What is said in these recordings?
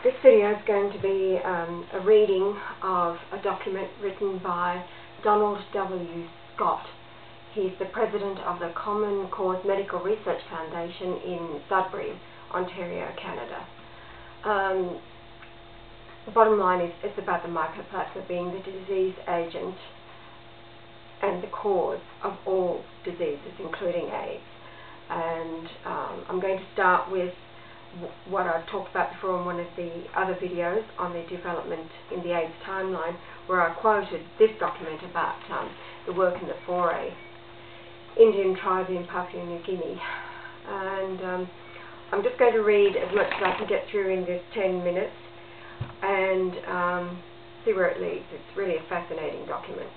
This video is going to be a reading of a document written by Donald W. Scott. He's the president of the Common Cause Medical Research Foundation in Sudbury, Ontario, Canada. The bottom line is it's about the mycoplasma being the disease agent and the cause of all diseases, including AIDS. And I'm going to start with what I've talked about before in one of the other videos on the development in the AIDS timeline, where I quoted this document about the work in the Foray Indian tribe in Papua New Guinea. And I'm just going to read as much as I can get through in this 10 minutes and see where it leads. It's really a fascinating document.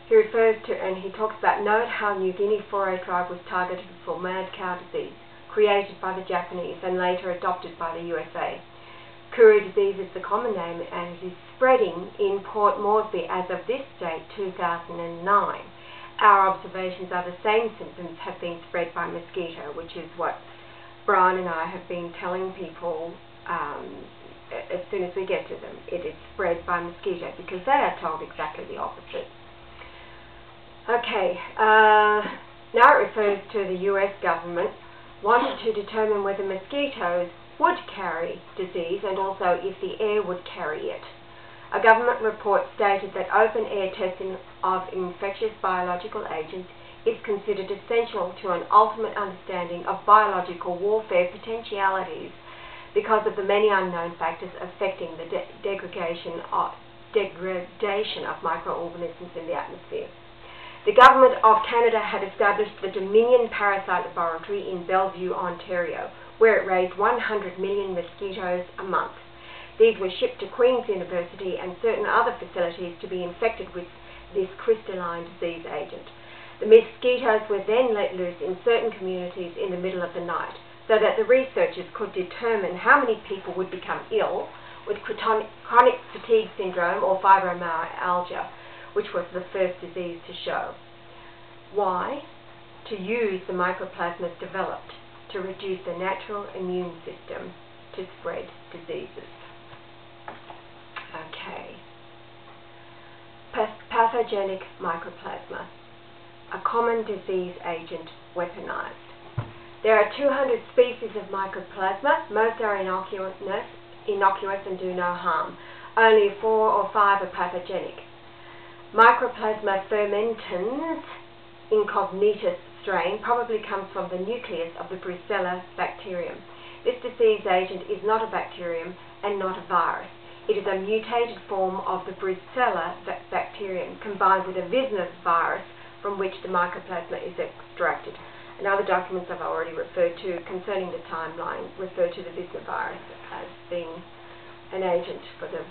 He refers to, and he talks about, note how New Guinea Foray tribe was targeted for mad cow disease, created by the Japanese and later adopted by the USA. Kuru disease is the common name and it is spreading in Port Moresby as of this date, 2009. Our observations are the same symptoms have been spread by mosquito, which is what Brian and I have been telling people as soon as we get to them. It is spread by mosquito because they are told exactly the opposite. Okay, now it refers to the US government wanted to determine whether mosquitoes would carry disease and also if the air would carry it. A government report stated that open-air testing of infectious biological agents is considered essential to an ultimate understanding of biological warfare potentialities because of the many unknown factors affecting the degradation of microorganisms in the atmosphere. The Government of Canada had established the Dominion Parasite Laboratory in Bellevue, Ontario, where it raised 100 million mosquitoes a month. These were shipped to Queen's University and certain other facilities to be infected with this crystalline disease agent. The mosquitoes were then let loose in certain communities in the middle of the night, so that the researchers could determine how many people would become ill with chronic fatigue syndrome or fibromyalgia, which was the first disease to show. Why? To use the mycoplasmas developed to reduce the natural immune system to spread diseases. Okay. Pathogenic mycoplasma, a common disease agent weaponized. There are 200 species of mycoplasma. Most are innocuous and do no harm. Only 4 or 5 are pathogenic. Mycoplasma fermentans incognitus strain probably comes from the nucleus of the Brucella bacterium. This disease agent is not a bacterium and not a virus. It is a mutated form of the Brucella bacterium combined with a viscous virus from which the mycoplasma is extracted. And other documents I've already referred to concerning the timeline refer to the viscous virus as being an agent for the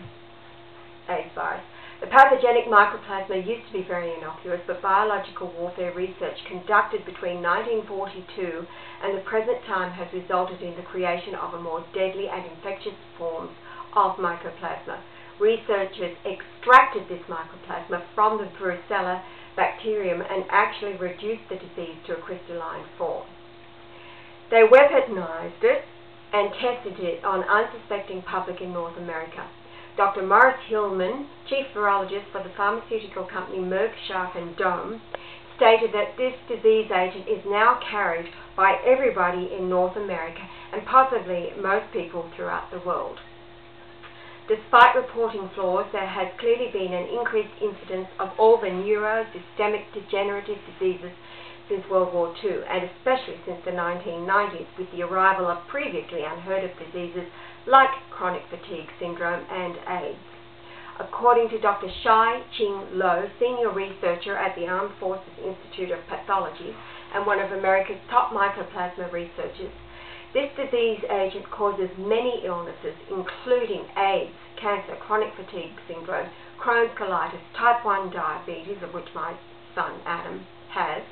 AIDS virus. The pathogenic mycoplasma used to be very innocuous, but biological warfare research conducted between 1942 and the present time has resulted in the creation of a more deadly and infectious forms of mycoplasma. Researchers extracted this mycoplasma from the Brucella bacterium and actually reduced the disease to a crystalline form. They weaponized it and tested it on unsuspecting public in North America. Dr. Morris Hillman, chief virologist for the pharmaceutical company Merck Sharp and Dohme, stated that this disease agent is now carried by everybody in North America and possibly most people throughout the world. Despite reporting flaws, there has clearly been an increased incidence of all the neurosystemic degenerative diseases since World War II, and especially since the 1990s, with the arrival of previously unheard of diseases like chronic fatigue syndrome and AIDS. According to Dr. Shai-Ching Lo, senior researcher at the Armed Forces Institute of Pathology and one of America's top mycoplasma researchers, this disease agent causes many illnesses, including AIDS, cancer, chronic fatigue syndrome, Crohn's colitis, type 1 diabetes, of which my son Adam has,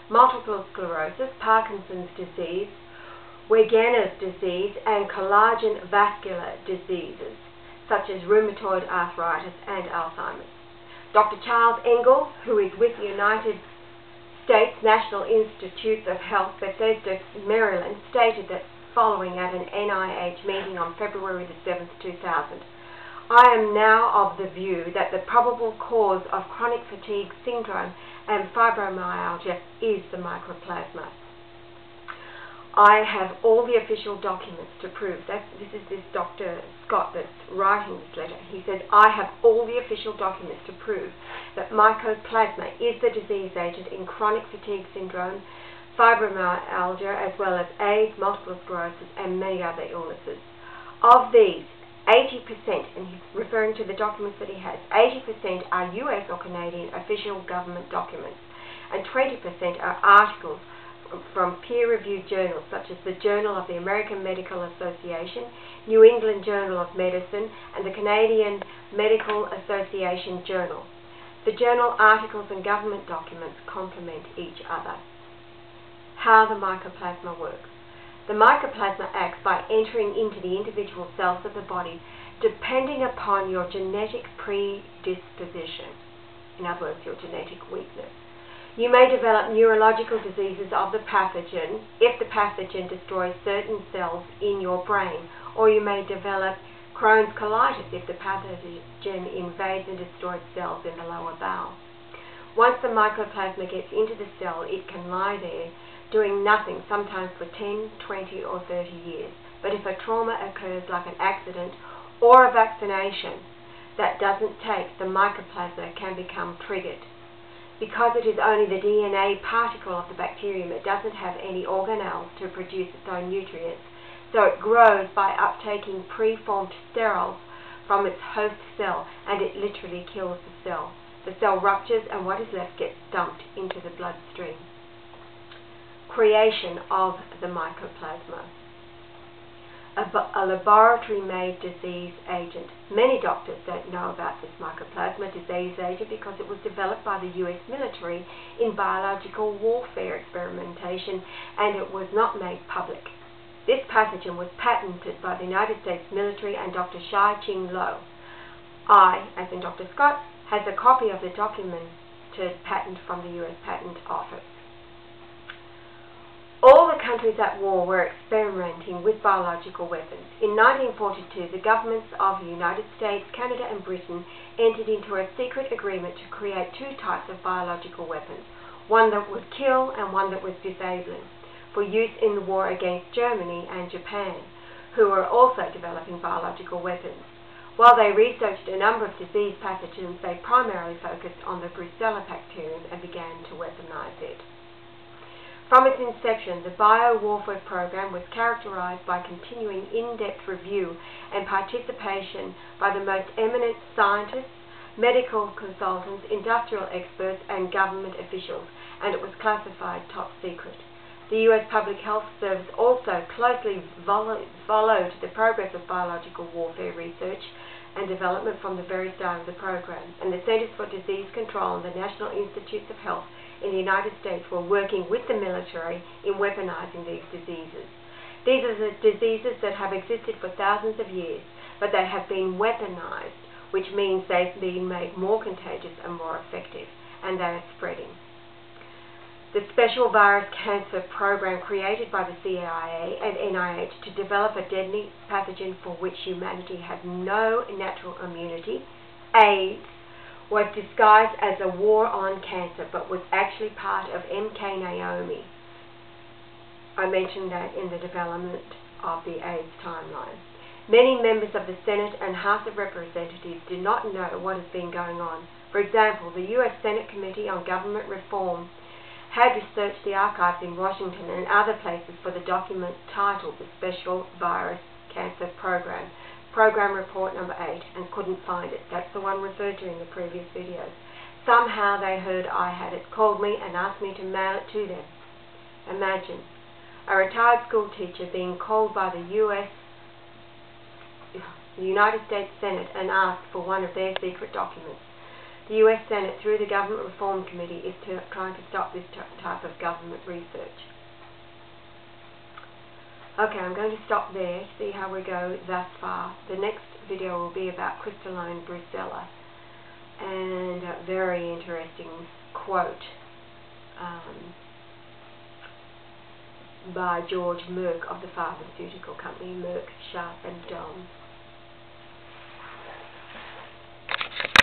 multiple sclerosis, Parkinson's disease, Wegener's disease, and collagen vascular diseases, such as rheumatoid arthritis and Alzheimer's. Dr. Charles Engel, who is with the United States National Institutes of Health, Bethesda, Maryland, stated that following at an NIH meeting on February the 7th, 2000. I am now of the view that the probable cause of chronic fatigue syndrome and fibromyalgia is the mycoplasma. I have all the official documents to prove that. This is this Dr. Scott that's writing this letter. He said, I have all the official documents to prove that mycoplasma is the disease agent in chronic fatigue syndrome, fibromyalgia, as well as AIDS, multiple sclerosis, and many other illnesses. Of these, 80%, and he's referring to the documents that he has, 80% are US or Canadian official government documents, and 20% are articles from peer-reviewed journals such as the Journal of the American Medical Association, New England Journal of Medicine, and the Canadian Medical Association Journal. The journal articles and government documents complement each other. How the mycoplasma works. The mycoplasma acts by entering into the individual cells of the body depending upon your genetic predisposition, in other words, your genetic weakness. You may develop neurological diseases of the pathogen if the pathogen destroys certain cells in your brain, or you may develop Crohn's colitis if the pathogen invades and destroys cells in the lower bowel. Once the mycoplasma gets into the cell, it can lie there doing nothing, sometimes for 10, 20 or 30 years. But if a trauma occurs like an accident or a vaccination that doesn't take, the mycoplasma can become triggered. Because it is only the DNA particle of the bacterium, it doesn't have any organelles to produce its own nutrients, so it grows by uptaking preformed sterols from its host cell, and it literally kills the cell. The cell ruptures and what is left gets dumped into the bloodstream. Creation of the mycoplasma. A laboratory-made disease agent. Many doctors don't know about this mycoplasma disease agent because it was developed by the US military in biological warfare experimentation, and it was not made public. This pathogen was patented by the United States military and Dr. Shai-Ching Lo. I, as in Dr. Scott, has a copy of the documented patent from the US Patent Office. All the countries at war were experimenting with biological weapons. In 1942, the governments of the United States, Canada and Britain entered into a secret agreement to create two types of biological weapons, one that would kill and one that was disabling, for use in the war against Germany and Japan, who were also developing biological weapons. While they researched a number of disease pathogens, they primarily focused on the Brucella bacterium and began to weaponize it. From its inception, the biowarfare program was characterized by continuing in-depth review and participation by the most eminent scientists, medical consultants, industrial experts, and government officials, and it was classified top secret. The US Public Health Service also closely followed the progress of biological warfare research and development from the very start of the program, and the Centers for Disease Control and the National Institutes of Health in the United States were working with the military in weaponizing these diseases. These are the diseases that have existed for thousands of years, but they have been weaponized, which means they've been made more contagious and more effective, and they are spreading. The Special Virus Cancer Program created by the CIA and NIH to develop a deadly pathogen for which humanity had no natural immunity, AIDS, was disguised as a war on cancer, but was actually part of MK Naomi. I mentioned that in the development of the AIDS timeline. Many members of the Senate and House of Representatives do not know what has been going on. For example, the U.S. Senate Committee on Government Reform had researched the archives in Washington and other places for the document titled the Special Virus Cancer Program, Program Report number 8, and couldn't find it. That's the one referred to in the previous videos. Somehow they heard I had it, called me and asked me to mail it to them. Imagine, a retired school teacher being called by the United States Senate and asked for one of their secret documents. The U.S. Senate, through the Government Reform Committee, is trying to stop this type of government research. Okay, I'm going to stop there, see how we go thus far. The next video will be about crystalline brucella, and a very interesting quote by George Merck of the pharmaceutical company Merck, Sharp and Dohme.